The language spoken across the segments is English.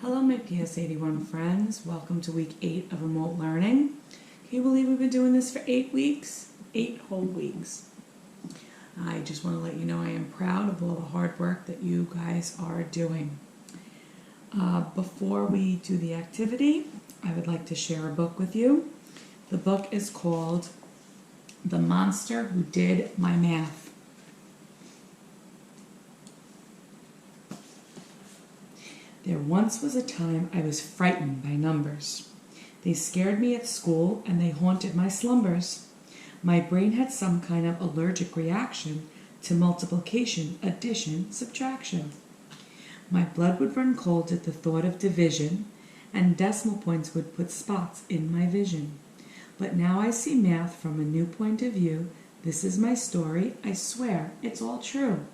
Hello my PS81 friends, welcome to week 8 of remote learning. Can you believe we've been doing this for 8 weeks? 8 whole weeks. I just want to let you know I am proud of all the hard work that you guys are doing. Before we do the activity, I would like to share a book with you. The book is called The Monster Who Did My Math. There once was a time I was frightened by numbers. They scared me at school and they haunted my slumbers. My brain had some kind of allergic reaction to multiplication, addition, subtraction. My blood would run cold at the thought of division, and decimal points would put spots in my vision. But now I see math from a new point of view. This is my story. I swear it's all true.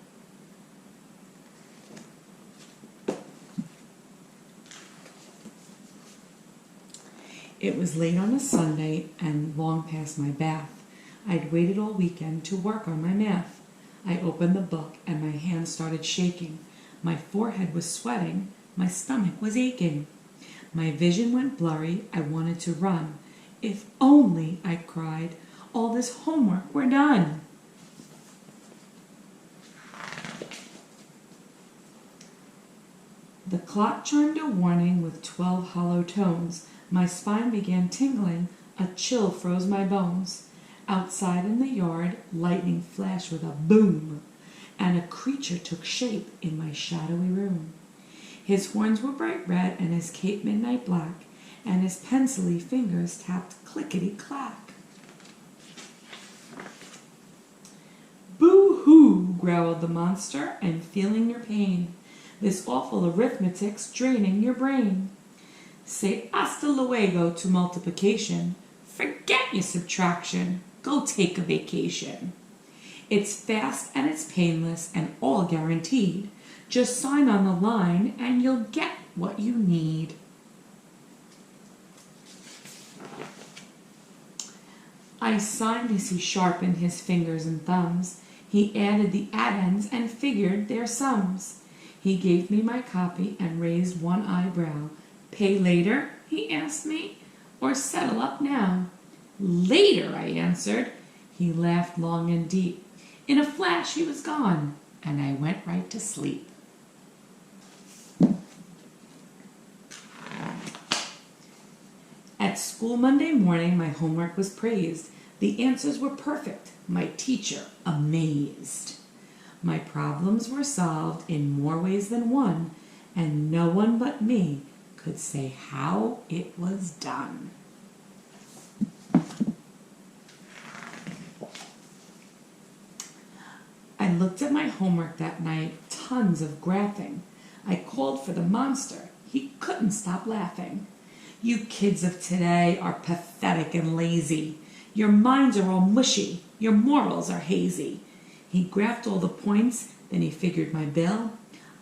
It was late on a Sunday and long past my bath. I'd waited all weekend to work on my math. I opened the book and my hands started shaking. My forehead was sweating. My stomach was aching. My vision went blurry. I wanted to run. If only, I cried, all this homework were done. The clock chimed a warning with 12 hollow tones. My spine began tingling, a chill froze my bones. Outside in the yard, lightning flashed with a boom, and a creature took shape in my shadowy room. His horns were bright red and his cape midnight black, and his pencilly fingers tapped clickety-clack. Boo-hoo, growled the monster, I'm feeling your pain. This awful arithmetic's draining your brain. Say hasta luego to multiplication. Forget your subtraction. Go take a vacation. It's fast and it's painless and all guaranteed. Just sign on the line and you'll get what you need. I signed as he sharpened his fingers and thumbs. He added the addends and figured their sums. He gave me my copy and raised one eyebrow. Pay later, he asked me, or settle up now? Later, I answered. He laughed long and deep. In a flash, he was gone, and I went right to sleep. At school Monday morning, my homework was praised. The answers were perfect. My teacher amazed. My problems were solved in more ways than one, and no one but me could say how it was done. I looked at my homework that night, tons of graphing. I called for the monster. He couldn't stop laughing. You kids of today are pathetic and lazy. Your minds are all mushy. Your morals are hazy. He graphed all the points, then he figured my bill.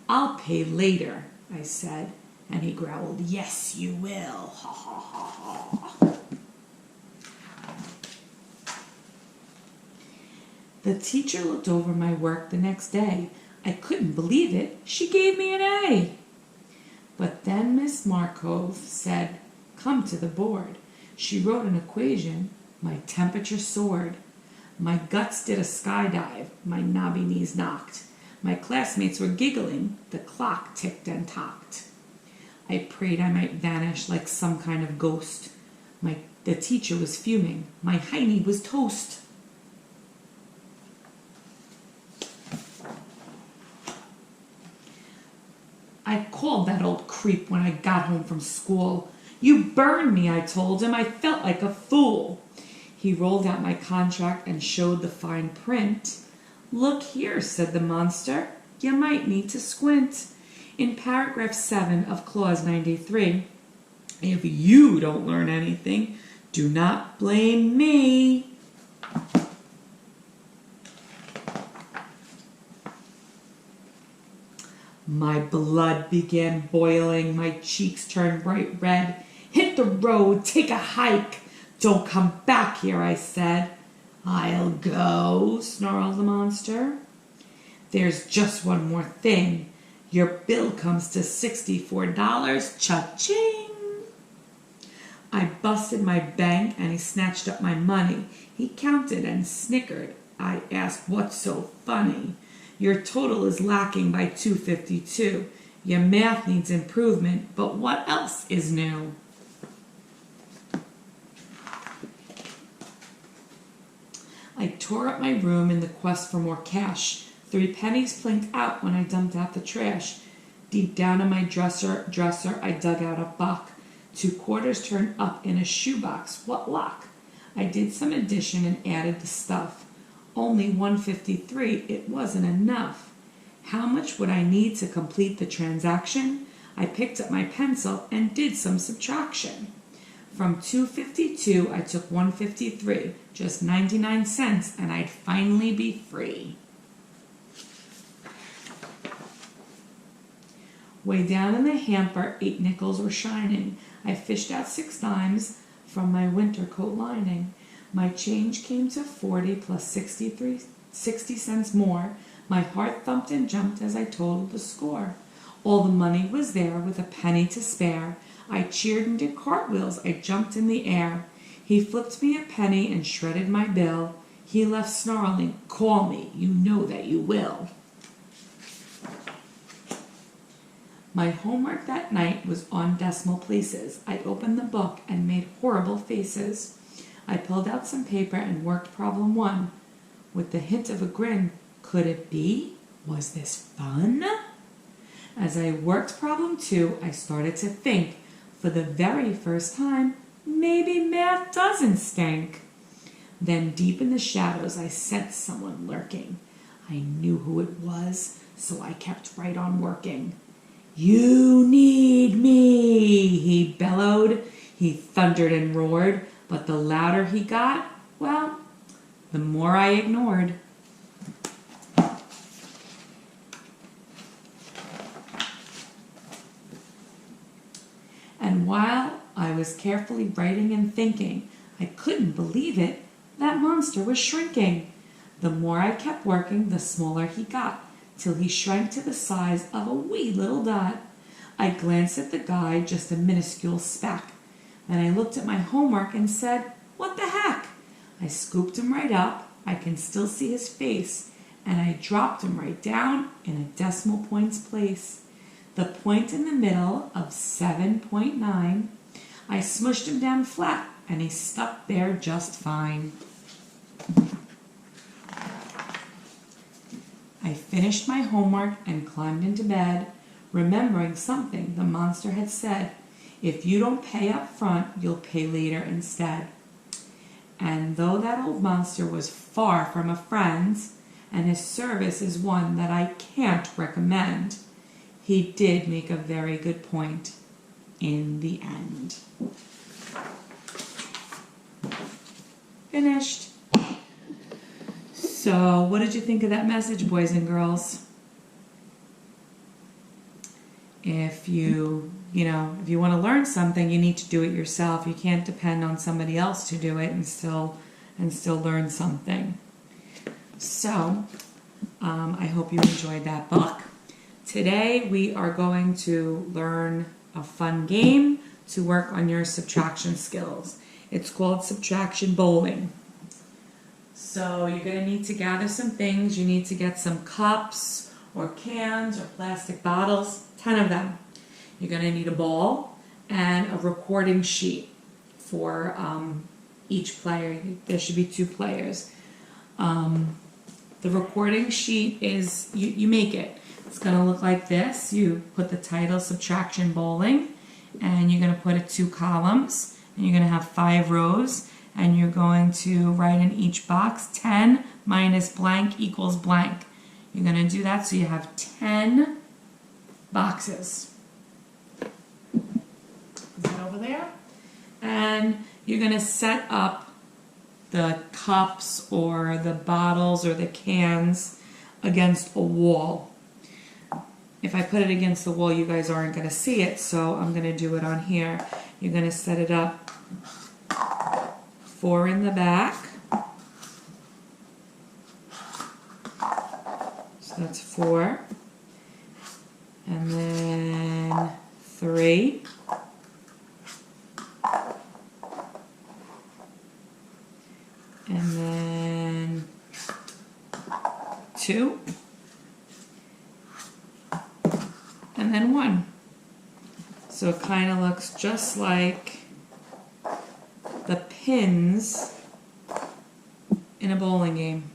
I'll pay later, I said. And he growled, yes, you will. Ha, ha, ha, ha. The teacher looked over my work the next day. I couldn't believe it. She gave me an A. But then Miss Markov said, come to the board. She wrote an equation. My temperature soared. My guts did a skydive. My knobby knees knocked. My classmates were giggling. The clock ticked and tocked. I prayed I might vanish like some kind of ghost. The teacher was fuming. My hiney was toast. I called that old creep when I got home from school. You burned me, I told him. I felt like a fool. He rolled out my contract and showed the fine print. Look here, said the monster. You might need to squint. In paragraph 7 of clause 93, if you don't learn anything, do not blame me. My blood began boiling. My cheeks turned bright red. Hit the road, take a hike. Don't come back here, I said. I'll go, snarled the monster. There's just one more thing. Your bill comes to $64. Cha-ching! I busted my bank and he snatched up my money. He counted and snickered. I asked, what's so funny? Your total is lacking by $252. Your math needs improvement, but what else is new? I tore up my room in the quest for more cash. 3 pennies blinked out when I dumped out the trash. Deep down in my dresser, I dug out a buck. 2 quarters turned up in a shoebox. What luck! I did some addition and added the stuff. Only $153. It wasn't enough. How much would I need to complete the transaction? I picked up my pencil and did some subtraction. From $252, I took $153, just 99 cents, and I'd finally be free. Way down in the hamper, 8 nickels were shining. I fished out 6 dimes from my winter coat lining. My change came to 40 plus 60 cents more. My heart thumped and jumped as I totaled the score. All the money was there with a penny to spare. I cheered and did cartwheels. I jumped in the air. He flipped me a penny and shredded my bill. He left snarling, call me, you know that you will. My homework that night was on decimal places. I opened the book and made horrible faces. I pulled out some paper and worked problem 1. With the hint of a grin, could it be? Was this fun? As I worked problem 2, I started to think, for the very first time, maybe math doesn't stink. Then deep in the shadows, I sensed someone lurking. I knew who it was, so I kept right on working. You need me, he bellowed. He thundered and roared, but the louder he got, well, the more I ignored. And while I was carefully writing and thinking, I couldn't believe it, that monster was shrinking. The more I kept working, the smaller he got, till he shrank to the size of a wee little dot. I glanced at the guy, just a minuscule speck. Then I looked at my homework and said, what the heck? I scooped him right up, I can still see his face, and I dropped him right down in a decimal points place. The point in the middle of 7.9. I smushed him down flat, and he stuck there just fine. I finished my homework and climbed into bed, remembering something the monster had said. If you don't pay up front, you'll pay later instead. And though that old monster was far from a friend, and his service is one that I can't recommend, he did make a very good point in the end. Finished. So, what did you think of that message, boys and girls? If you want to learn something, you need to do it yourself. You can't depend on somebody else to do it and still learn something. So, I hope you enjoyed that book. Today we are going to learn a fun game to work on your subtraction skills. It's called Subtraction Bowling. So you're going to need to gather some things. You need to get some cups or cans or plastic bottles, 10 of them. You're going to need a ball and a recording sheet for each player. There should be 2 players. The recording sheet is, you make it. It's going to look like this. You put the title Subtraction Bowling, and you're going to put it 2 columns, and you're going to have 5 rows, and you're going to write in each box 10 minus blank equals blank. You're going to do that so you have 10 boxes. Put that over there. And you're going to set up the cups or the bottles or the cans against a wall. If I put it against the wall, you guys aren't going to see it, so I'm going to do it on here. You're going to set it up 4 in the back. So that's 4. 3, and then 2, and then 1. So it kind of looks just like the pins in a bowling game.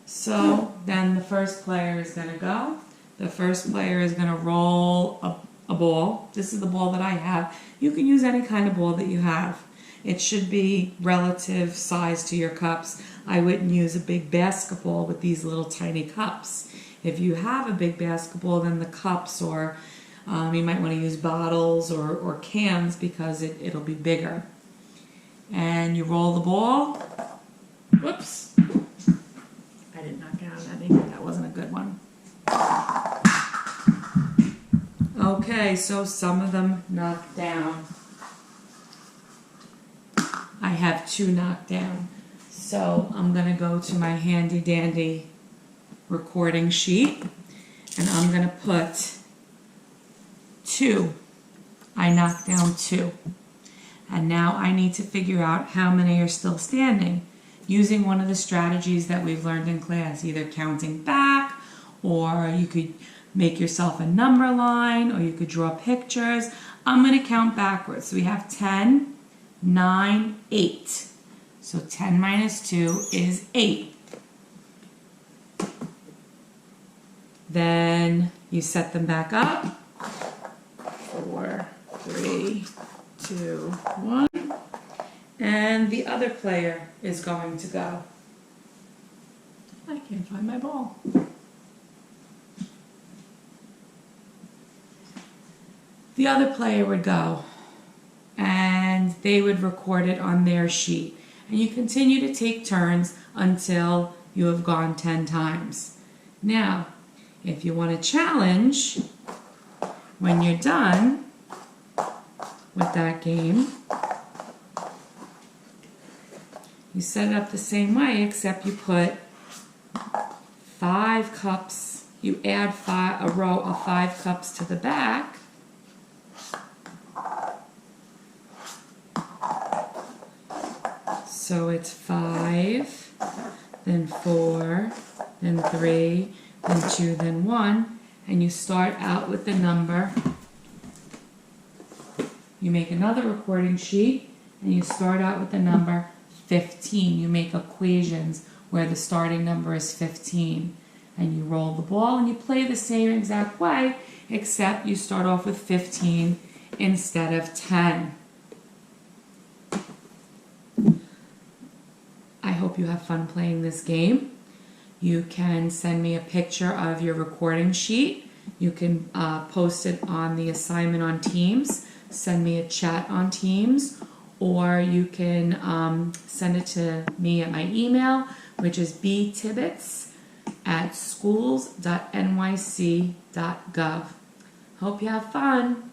So then the first player is going to go. The first player is going to roll a ball. This is the ball that I have. You can use any kind of ball that you have. It should be relative size to your cups. I wouldn't use a big basketball with these little tiny cups. If you have a big basketball, then the cups, or you might want to use bottles or cans because it'll be bigger. And you roll the ball. Whoops. I didn't knock out that. That wasn't a good one. Okay, so some of them knocked down. I have 2 knocked down. So I'm going to go to my handy dandy recording sheet and I'm going to put 2. I knocked down 2. And now I need to figure out how many are still standing using one of the strategies that we've learned in class, either counting back, or you could make yourself a number line, or you could draw pictures. I'm going to count backwards. So we have 10, 9, 8. So 10 minus 2 is 8. Then you set them back up. 4, 3, 2, 1. And the other player is going to go. I can't find my ball. The other player would go, and they would record it on their sheet. And you continue to take turns until you have gone 10 times. Now, if you want to challenge, when you're done with that game, you set it up the same way, except you put 5 cups, you add a row of 5 cups to the back. So it's 5, then 4, then 3, then 2, then 1, and you start out with the number. You make another recording sheet, and you start out with the number 15. You make equations where the starting number is 15. And you roll the ball and you play the same exact way, except you start off with 15 instead of 10. I hope you have fun playing this game. You can send me a picture of your recording sheet. You can post it on the assignment on Teams, send me a chat on Teams, or you can send it to me at my email, which is btibbets@schools.nyc.gov. Hope you have fun.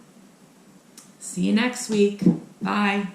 See you next week. Bye.